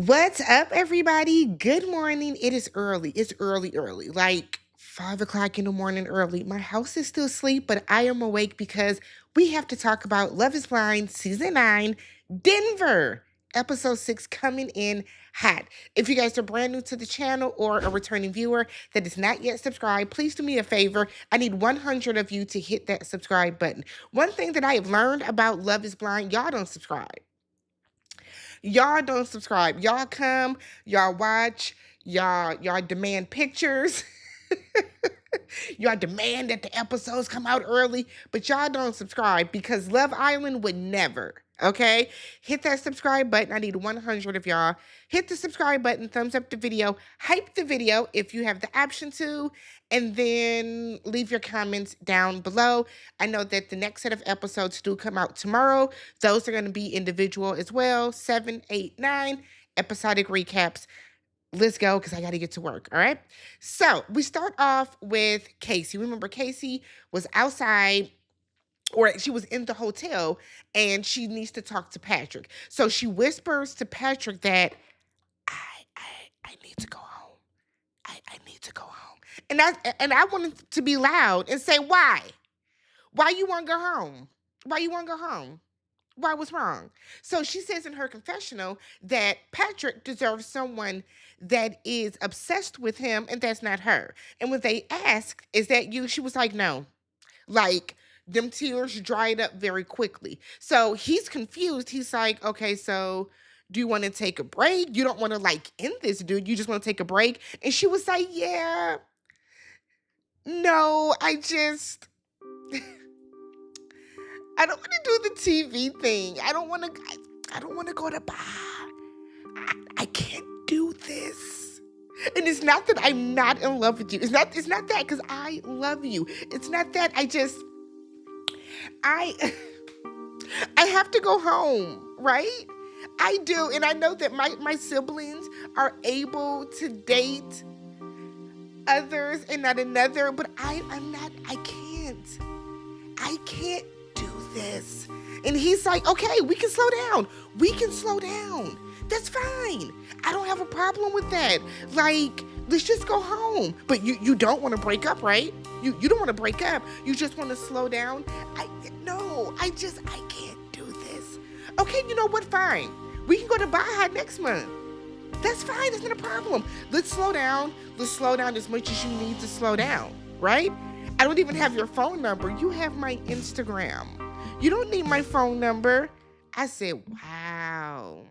What's up, everybody? Good morning. It is early. It's early, like 5 o'clock in the morning early. My house is still asleep, but I am awake because we have to talk about Love is Blind Season 9, Denver, Episode 6 coming in hot. If you guys are brand new to the channel or a returning viewer that is not yet subscribed, please do me a favor. I need 100 of you to hit that subscribe button. One thing that I have learned about Love is Blind, y'all don't subscribe. Y'all don't subscribe. Y'all come, y'all watch, y'all demand pictures. Y'all demand that the episodes come out early, but y'all don't subscribe because Love Island would never. Okay? Hit that subscribe button. I need 100 of y'all. Hit the subscribe button, thumbs up the video, hype the video if you have the option to, and then leave your comments down below. I know that the next set of episodes do come out tomorrow. Those are going to be individual as well. 7, 8, 9 episodic recaps. Let's go because I got to get to work. All right. So we start off with Casey. Remember, Casey was outside, or she was in the hotel, and she needs to talk to Patrick. So she whispers to Patrick that I need to go home. I need to go home. And I wanted to be loud and say, why? Why you want to go home? Why you want to go home? Why was wrong? So she says in her confessional that Patrick deserves someone that is obsessed with him, and that's not her. And when they asked, is that you? She was like, no. Like, them tears dried up very quickly. So he's confused. He's like, okay, so do you want to take a break? You don't want to like end this, dude. You just want to take a break. And she was like, yeah, no, I don't want to do the TV thing. I don't want to go to bar. I can't do this. And it's not that I'm not in love with you. It's not that because I love you. It's not that I I have to go home, right? I do. And I know that my siblings are able to date others and not another, but I can't do this. And he's like, okay, we can slow down. We can slow down. That's fine. I don't have a problem with that. Like, let's just go home. But you don't want to break up, right? You don't want to break up. You just want to slow down. I can't do this. Okay, you know what? Fine. We can go to Baja next month. That's fine. It's not a problem. Let's slow down. Let's slow down as much as you need to slow down, right? I don't even have your phone number. You have my Instagram. You don't need my phone number. I said, wow.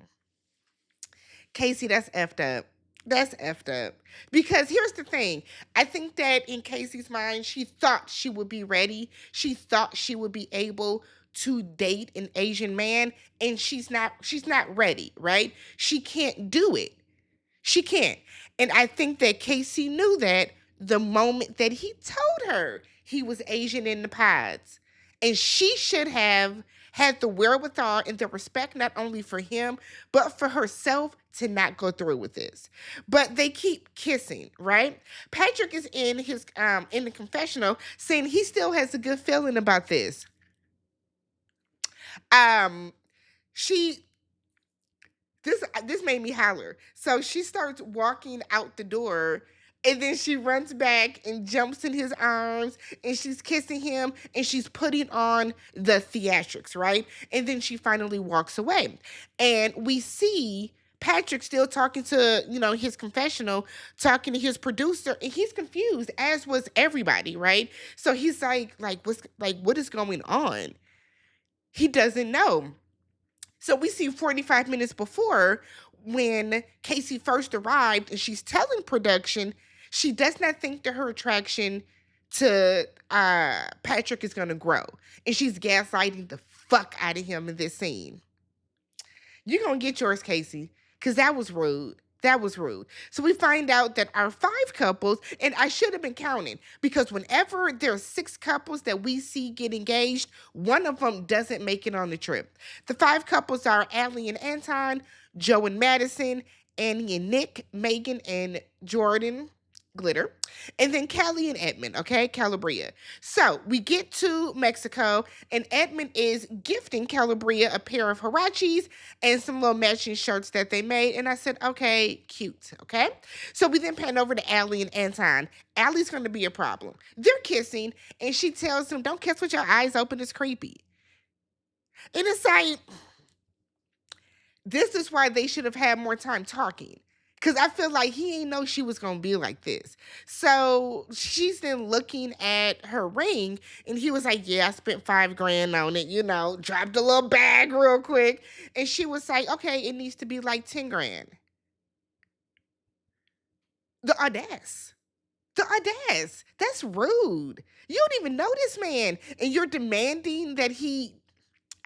Casey, that's effed up. That's effed up. Because here's the thing. I think that in Casey's mind, she thought she would be ready. She thought she would be able to date an Asian man, and she's not ready, right? She can't do it. She can't. And I think that Casey knew that the moment that he told her he was Asian in the pods. And she should have had the wherewithal and the respect not only for him, but for herself to not go through with this. But they keep kissing, right? Patrick is in the confessional saying he still has a good feeling about this. Um, she this made me holler. So she starts walking out the door, and then she runs back and jumps in his arms, and she's kissing him, and she's putting on the theatrics, right? And then she finally walks away. And we see Patrick still talking to, his confessional, talking to his producer, and he's confused, as was everybody, right? So he's what is going on? He doesn't know. So we see 45 minutes before, when Casey first arrived and she's telling production she does not think that her attraction to Patrick is going to grow. And she's gaslighting the fuck out of him in this scene. You're going to get yours, Casey, because that was rude. That was rude. So we find out that our 5 couples, and I should have been counting, because whenever there's 6 couples that we see get engaged, one of them doesn't make it on the trip. The 5 couples are Allie and Anton, Joe and Madison, Annie and Nick, Megan and Jordan, Glitter, and then Callie and Edmund, okay? Calabria. So we get to Mexico, and Edmund is gifting Calabria a pair of Huaraches and some little matching shirts that they made. And I said, okay, cute, okay? So we then pan over to Allie and Anton. Allie's gonna be a problem. They're kissing, and she tells him, don't kiss with your eyes open, it's creepy. And it's like, this is why they should have had more time talking. Cause I feel like he ain't know she was gonna be like this. So she's then looking at her ring, and he was like, "Yeah, I spent 5 grand on it. Dropped a little bag real quick." And she was like, "Okay, it needs to be like 10 grand." The audace, the audace. That's rude. You don't even know this man, and you're demanding that he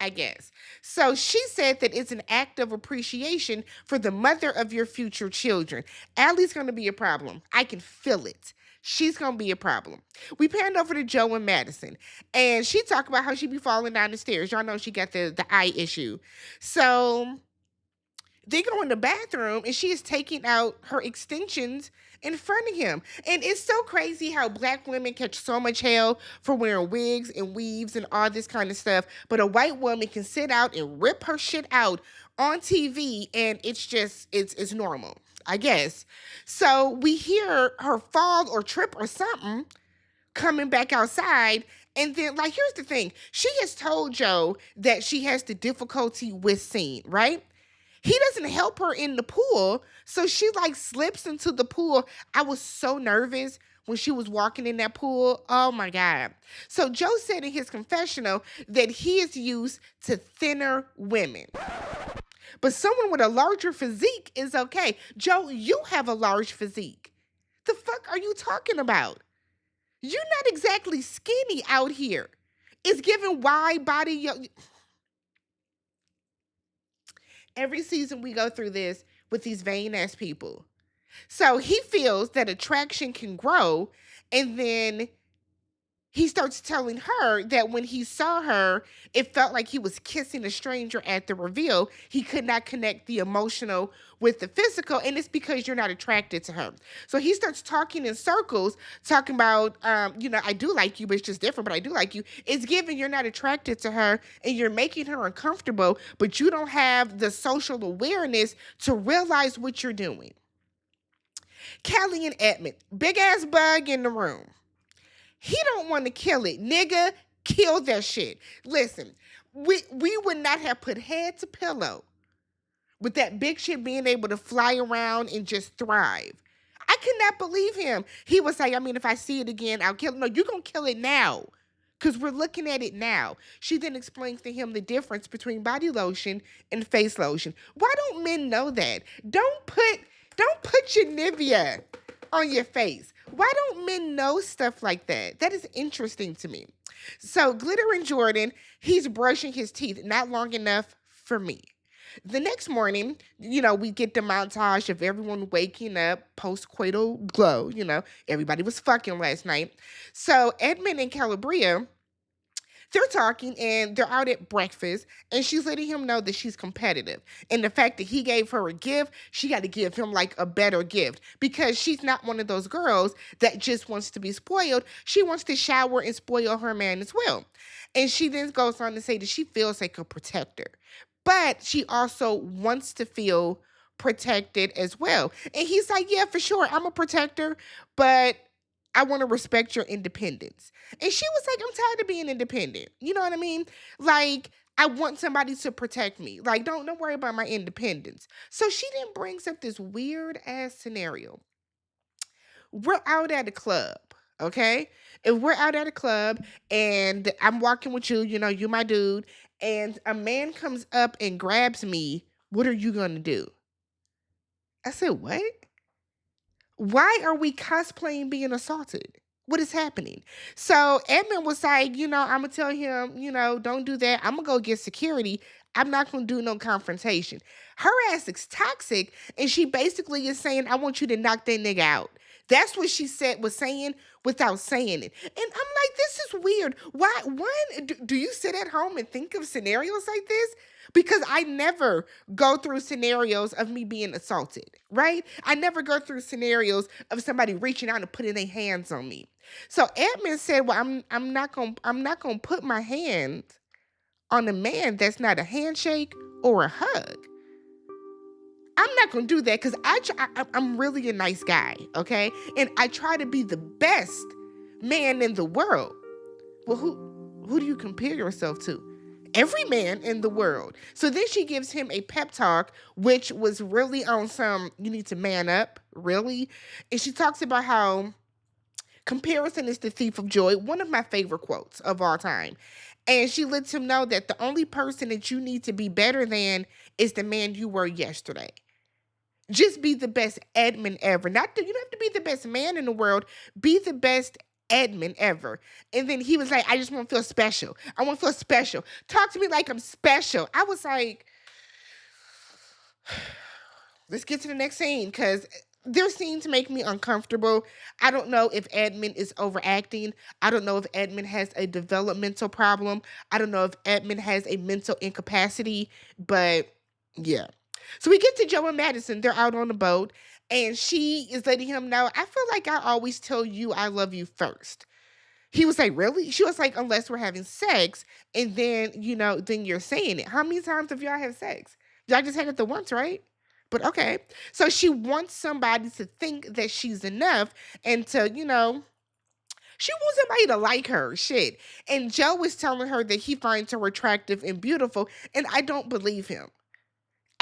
I guess. So she said that it's an act of appreciation for the mother of your future children. Allie's going to be a problem. I can feel it. She's going to be a problem. We panned over to Joe and Madison, and she talked about how she be falling down the stairs. Y'all know she got the eye issue. So they go in the bathroom, and she is taking out her extensions in front of him. And it's so crazy how black women catch so much hell for wearing wigs and weaves and all this kind of stuff. But a white woman can sit out and rip her shit out on TV, and it's normal, I guess. So we hear her fall or trip or something coming back outside. And then, like, here's the thing. She has told Joe that she has the difficulty with seeing, right? He doesn't help her in the pool, so she like slips into the pool. I was so nervous when she was walking in that pool. Oh my God. So Joe said in his confessional that he is used to thinner women. But someone with a larger physique is okay. Joe, you have a large physique. The fuck are you talking about? You're not exactly skinny out here. It's giving wide body. Every season we go through this with these vain ass people. So he feels that attraction can grow, and then he starts telling her that when he saw her, it felt like he was kissing a stranger at the reveal. He could not connect the emotional with the physical, and it's because you're not attracted to her. So he starts talking in circles, talking about, I do like you, but it's just different, but I do like you. It's given you're not attracted to her, and you're making her uncomfortable, but you don't have the social awareness to realize what you're doing. Callie and Edmund, big ass bug in the room. He don't want to kill it. Nigga, kill that shit. Listen, we would not have put head to pillow with that big shit being able to fly around and just thrive. I could not believe him. He was like, I mean, if I see it again, I'll kill it. No, you're going to kill it now because we're looking at it now. She then explains to him the difference between body lotion and face lotion. Why don't men know that? Don't put your Nivea on your face. Why don't men know stuff like that? That is interesting to me. So Glitter and Jordan, he's brushing his teeth, not long enough for me. The next morning, we get the montage of everyone waking up post-coital glow. Everybody was fucking last night. So Edmund and Calabria, they're talking and they're out at breakfast, and she's letting him know that she's competitive. And the fact that he gave her a gift, she got to give him like a better gift because she's not one of those girls that just wants to be spoiled. She wants to shower and spoil her man as well. And she then goes on to say that she feels like a protector, but she also wants to feel protected as well. And he's like, yeah, for sure, I'm a protector, but I want to respect your independence. And she was like, I'm tired of being independent. You know what I mean? Like, I want somebody to protect me. Like, don't worry about my independence. So she then brings up this weird ass scenario. We're out at a club, okay? If we're out at a club and I'm walking with you, you my dude, and a man comes up and grabs me, what are you gonna do? I said, what? Why are we cosplaying being assaulted? What is happening? So Edmund was like, I'm gonna tell him, don't do that. I'm gonna go get security. I'm not gonna do no confrontation. Her ass is toxic, and she basically is saying, I want you to knock that nigga out. That's what she was saying without saying it. And I'm like, this is weird. Why? Do you sit at home and think of scenarios like this? because I never go through scenarios of me being assaulted, right? I never go through scenarios of somebody reaching out and putting their hands on me. So Edmund said, "Well, I'm not gonna put my hand on a man that's not a handshake or a hug. I'm not gonna do that because I'm really a nice guy, okay? And I try to be the best man in the world. Well, who do you compare yourself to? Every man in the world." So then she gives him a pep talk, which was really on some, you need to man up, really. And she talks about how comparison is the thief of joy, one of my favorite quotes of all time. And she lets him know that the only person that you need to be better than is the man you were yesterday. Just be the best admin ever. Not that you don't have to be the best man in the world. Be the best admin ever. And then he was like, "I just want to feel special. I want to feel special. Talk to me like I'm special." I was like, let's get to the next scene because their scenes make me uncomfortable. I don't know if Edmund is overacting. I don't know if Edmund has a developmental problem. I don't know if Edmund has a mental incapacity, but yeah. So we get to Joe and Madison. They're out on the boat, and she is letting him know, "I feel like I always tell you I love you first." He was like, "Really?" She was like, "Unless we're having sex, and then, then you're saying it." How many times have y'all had sex? Y'all just had it the once, right? But okay. So she wants somebody to think that she's enough and to, she wants somebody to like her. Shit. And Joe is telling her that he finds her attractive and beautiful, and I don't believe him.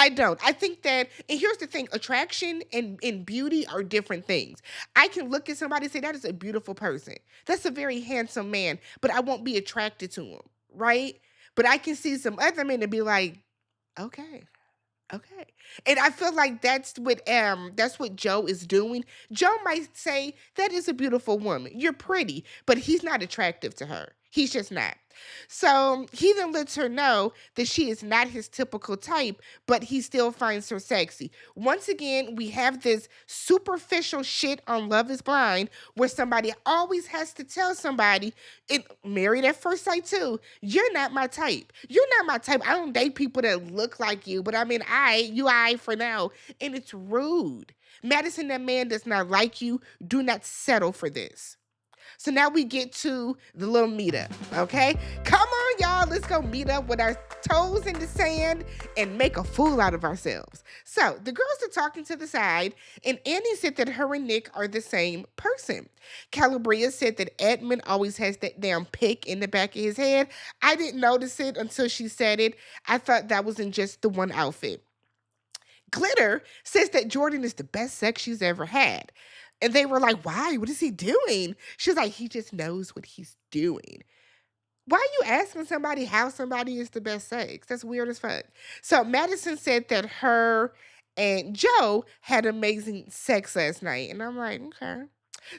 I don't. I think that, and here's the thing, attraction and beauty are different things. I can look at somebody and say, "That is a beautiful person. That's a very handsome man," but I won't be attracted to him, right? But I can see some other men and be like, "Okay. Okay." And I feel like that's what Joe is doing. Joe might say, "That is a beautiful woman. You're pretty," but he's not attractive to her. He's just not. So he then lets her know that she is not his typical type, but he still finds her sexy. Once again, we have this superficial shit on Love is Blind where somebody always has to tell somebody, it married at first sight too, "You're not my type. You're not my type. I don't date people that look like you, but I mean, I for now." And it's rude. Madison, that man does not like you. Do not settle for this. So now we get to the little meetup, okay? Come on, y'all. Let's go meet up with our toes in the sand and make a fool out of ourselves. So the girls are talking to the side, and Annie said that her and Nick are the same person. Calabria said that Edmund always has that damn pick in the back of his head. I didn't notice it until she said it. I thought that was in just the one outfit. Glitter says that Jordan is the best sex she's ever had. And they were like, "Why? What is he doing?" She's like, "He just knows what he's doing." Why are you asking somebody how somebody is the best sex? That's weird as fuck. So Madison said that her and Joe had amazing sex last night. And I'm like, okay.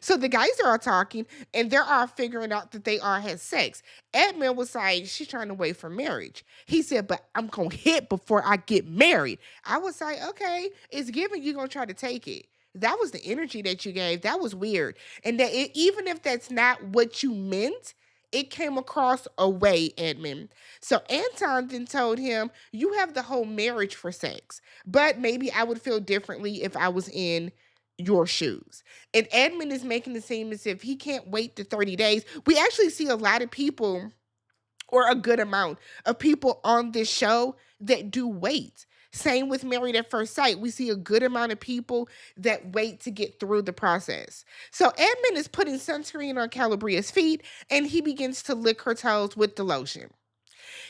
So the guys are all talking and they're all figuring out that they all had sex. Edmund was like, "She's trying to wait for marriage." He said, "But I'm going to hit before I get married." I was like, okay, it's given you going to try to take it. That was the energy that you gave. That was weird. And that even if that's not what you meant, it came across a way, Edmund. So Anton then told him, "You have the whole marriage for sex, but maybe I would feel differently if I was in your shoes." And Edmund is making it seem as if he can't wait the 30 days. We actually see a lot of people, or a good amount of people on this show that do wait. Same with Married at First Sight. We see a good amount of people that wait to get through the process. So Edmund is putting sunscreen on Calabria's feet and he begins to lick her toes with the lotion.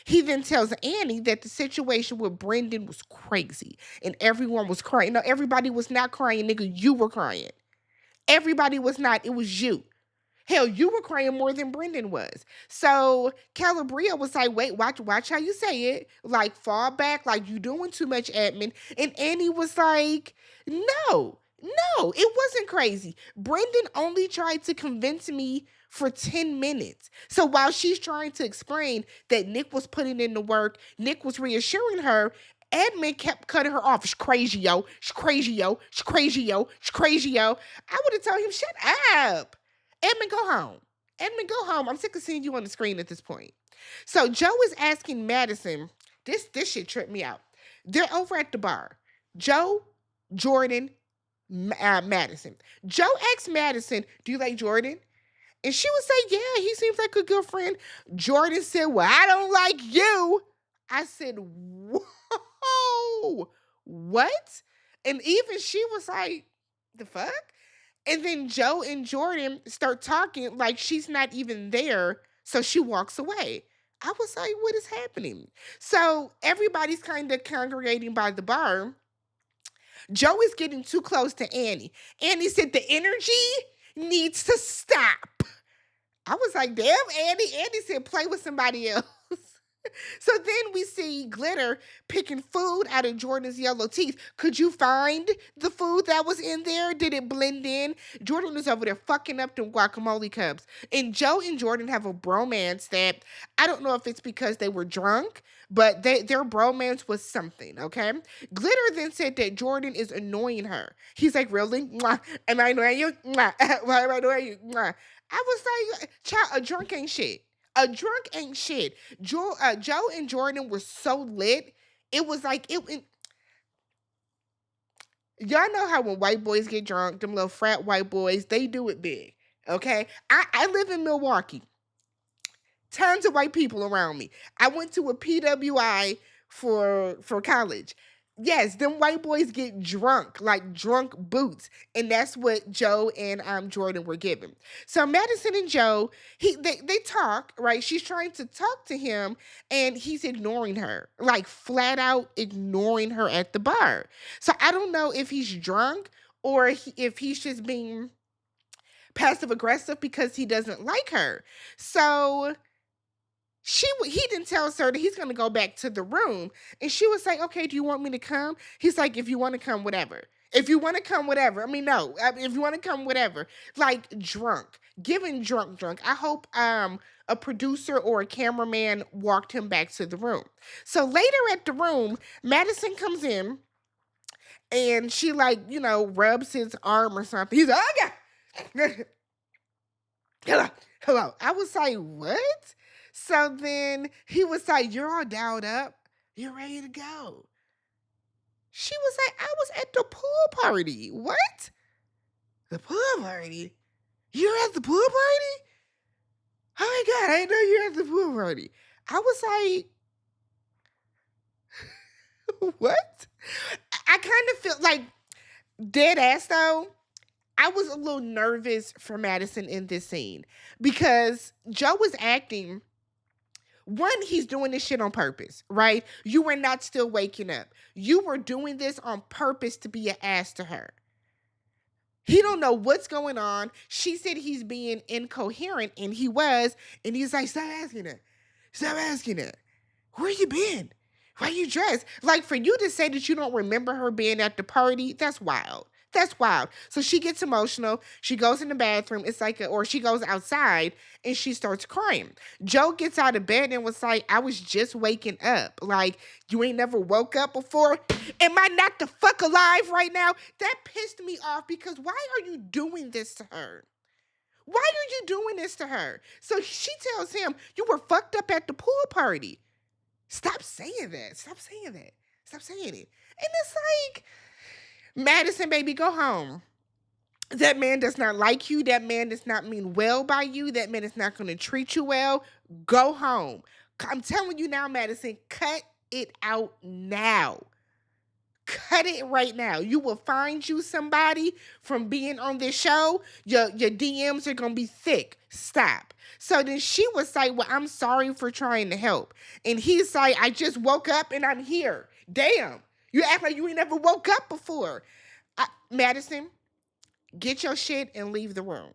He then tells Annie that the situation with Brendan was crazy and everyone was crying. No, everybody was not crying, nigga. You were crying. Everybody was not. It was you. Hell, you were crying more than Brendan was. So Calabria was like, "Wait, watch how you say it. Like, fall back, like you doing too much admin." And Annie was like, "No, no, it wasn't crazy. Brendan only tried to convince me for 10 minutes." So while she's trying to explain that Nick was putting in the work, Nick was reassuring her, Edmund kept cutting her off. "She's crazy, yo. She's crazy, yo. She's crazy, yo. She's crazy, yo." I would have told him, "Shut up. Edmund, go home. Edmund, go home. I'm sick of seeing you on the screen at this point." So Joe is asking Madison This shit tripped me out. They're over at the bar. Joe, Jordan, Madison. Joe asked Madison, "Do you like Jordan?" And she would say, "Yeah, he seems like a good friend." Jordan said, "Well, I don't like you." I said, "Whoa, what?" And even she was like, "The fuck?" And then Joe and Jordan start talking like she's not even there. So she walks away. I was like, what is happening? So everybody's kind of congregating by the bar. Joe is getting too close to Annie. Annie said the energy needs to stop. I was like, damn, Annie. Annie said, play with somebody else. So then we see Glitter picking food out of Jordan's yellow teeth. Could you find the food that was in there? Did it blend in? Jordan was over there fucking up them guacamole cups. And Joe and Jordan have a bromance that I don't know if it's because they were drunk, but their bromance was something, okay? Glitter then said that Jordan is annoying her. He's like, really? Mwah. Am I annoying you? Mwah. Why am I annoying you? Mwah. I was like, child, a drunk ain't shit. A drunk ain't shit. Joe and Jordan were so lit. It was like y'all know how when white boys get drunk, them little frat white boys, they do it big. Okay, I live in Milwaukee. Tons of white people around me. I went to a PWI for college. Yes, them white boys get drunk, like drunk boots. And that's what Joe and Jordan were given. So Madison and Joe, they talk, right? She's trying to talk to him and he's ignoring her. Like flat out ignoring her at the bar. So I don't know if he's drunk or if he's just being passive aggressive because he doesn't like her. So he didn't tell her that he's going to go back to the room, and she was like, okay, do you want me to come? He's like, if you want to come, whatever. If you want to come, whatever. I mean, no, if you want to come, whatever. Like drunk, giving drunk. I hope a producer or a cameraman walked him back to the room. So later at the room, Madison comes in and she like, rubs his arm or something. He's like, oh yeah. Hello. I was like, what? So then he was like, you're all dolled up. You're ready to go. She was like, I was at the pool party. What? The pool party? You're at the pool party? Oh my God, I didn't know you were at the pool party. I was like, what? I kind of feel like, dead ass though, I was a little nervous for Madison in this scene because Joe was acting. One, he's doing this shit on purpose, right? You were not still waking up. You were doing this on purpose to be an ass to her. He don't know what's going on. She said he's being incoherent, and he was. And he's like, stop asking her. Stop asking her. Where you been? Why you dressed? Like, for you to say that you don't remember her being at the party, that's wild. That's wild. So she gets emotional. She goes in the bathroom. It's like, or she goes outside and she starts crying. Joe gets out of bed and was like, I was just waking up. Like, you ain't never woke up before? Am I not the fuck alive right now? That pissed me off because why are you doing this to her? Why are you doing this to her? So she tells him, you were fucked up at the pool party. Stop saying that. Stop saying that. Stop saying it. And it's like, Madison, baby, go home. That man does not like you. That man does not mean well by you. That man is not going to treat you well. Go home. I'm telling you now, Madison, cut it out now. Cut it right now. You will find you somebody from being on this show. Your DMs are going to be thick. Stop. So then she was like, well, I'm sorry for trying to help. And he's like, I just woke up and I'm here. Damn. You act like you ain't never woke up before. Madison, get your shit and leave the room.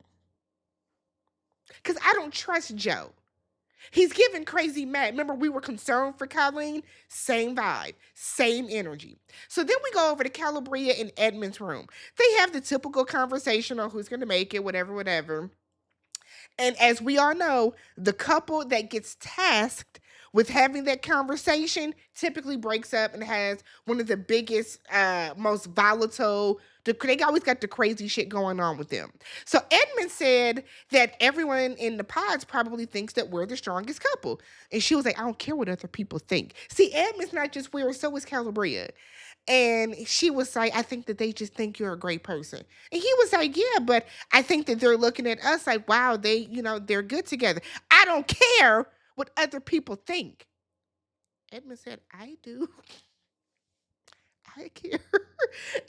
Because I don't trust Joe. He's giving crazy mad. Remember, we were concerned for Colleen? Same vibe, same energy. So then we go over to Calabria and Edmund's room. They have the typical conversation on who's going to make it, whatever. And as we all know, the couple that gets tasked with having that conversation typically breaks up and has one of the biggest, most volatile They always got the crazy shit going on with them. So Edmund said that everyone in the pods probably thinks that we're the strongest couple. And she was like, I don't care what other people think. See, Edmund's not just weird, so is Calabria. And she was like, I think that they just think you're a great person. And he was like, yeah, but I think that they're looking at us like, wow, they're good together. I don't care what other people think. Edmund said, I do. I care.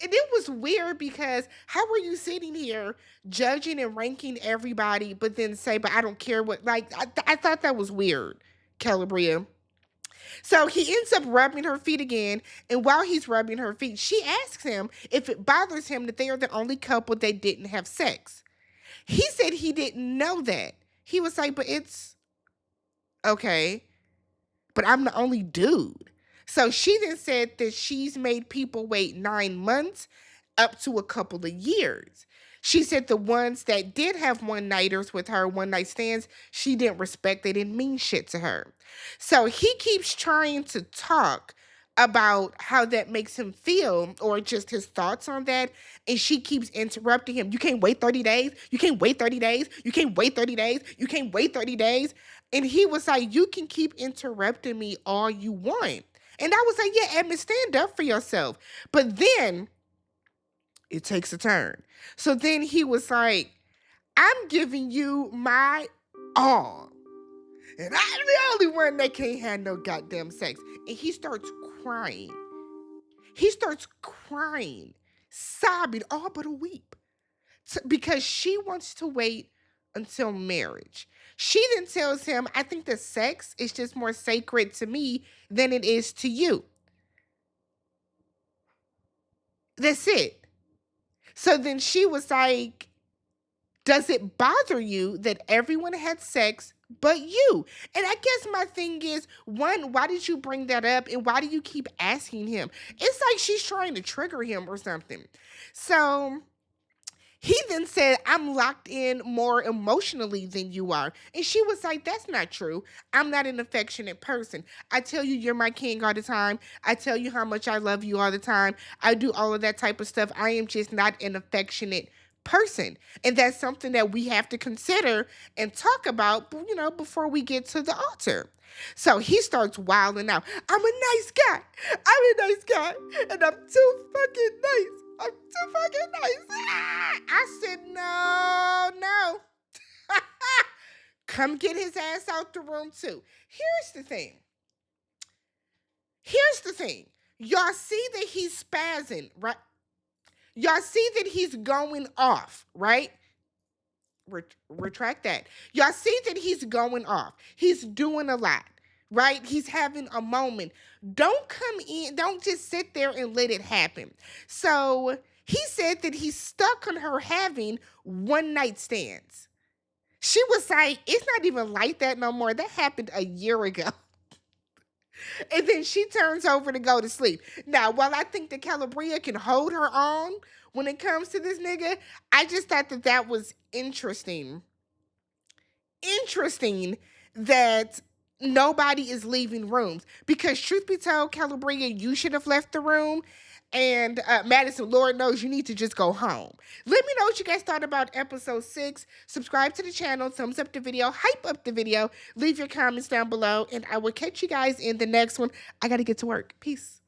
And it was weird because how are you sitting here judging and ranking everybody, but then say, but I don't care what, like, I thought that was weird, Calabria. So he ends up rubbing her feet again. And while he's rubbing her feet, she asks him if it bothers him that they are the only couple that didn't have sex. He said he didn't know that. He was like, but it's okay, but I'm the only dude. So she then said that she's made people wait 9 months up to a couple of years. She said the ones that did have one nighters with her, one night stands, she didn't respect. They didn't mean shit to her. So he keeps trying to talk about how that makes him feel or just his thoughts on that. And she keeps interrupting him. You can't wait 30 days. You can't wait 30 days. You can't wait 30 days. You can't wait 30 days. And he was like, you can keep interrupting me all you want. And I was like, yeah, Edmund, stand up for yourself. But then it takes a turn. So then he was like, I'm giving you my all. And I'm the only one that can't have no goddamn sex. And he starts crying. He starts crying, sobbing, all but a weep. Because she wants to wait until marriage. She then tells him, I think that sex is just more sacred to me than it is to you. That's it. So then she was like, does it bother you that everyone had sex but you? And I guess my thing is, one, why did you bring that up? And why do you keep asking him? It's like she's trying to trigger him or something. So he then said, I'm locked in more emotionally than you are. And she was like, that's not true. I'm not an affectionate person. I tell you, you're my king all the time. I tell you how much I love you all the time. I do all of that type of stuff. I am just not an affectionate person. And that's something that we have to consider and talk about, before we get to the altar. So he starts wilding out. I'm a nice guy. I'm a nice guy. And I'm too fucking nice. I'm too fucking nice. I said, no. Come get his ass out the room too. Here's the thing. Y'all see that he's spazzing, right? Y'all see that he's going off, right? Retract that. Y'all see that he's going off. He's doing a lot, right? He's having a moment. Don't come in. Don't just sit there and let it happen. So he said that he's stuck on her having one night stands. She was like, it's not even like that no more. That happened a year ago. And then she turns over to go to sleep. Now, while I think that Calabria can hold her own when it comes to this nigga, I just thought that that was interesting. Interesting that nobody is leaving rooms. Because truth be told, Calabria, you should have left the room. And Madison, Lord knows you need to just go home. Let me know what you guys thought about episode 6. Subscribe to the channel, thumbs up the video, hype up the video, leave your comments down below, and I will catch you guys in the next one. I got to get to work. Peace.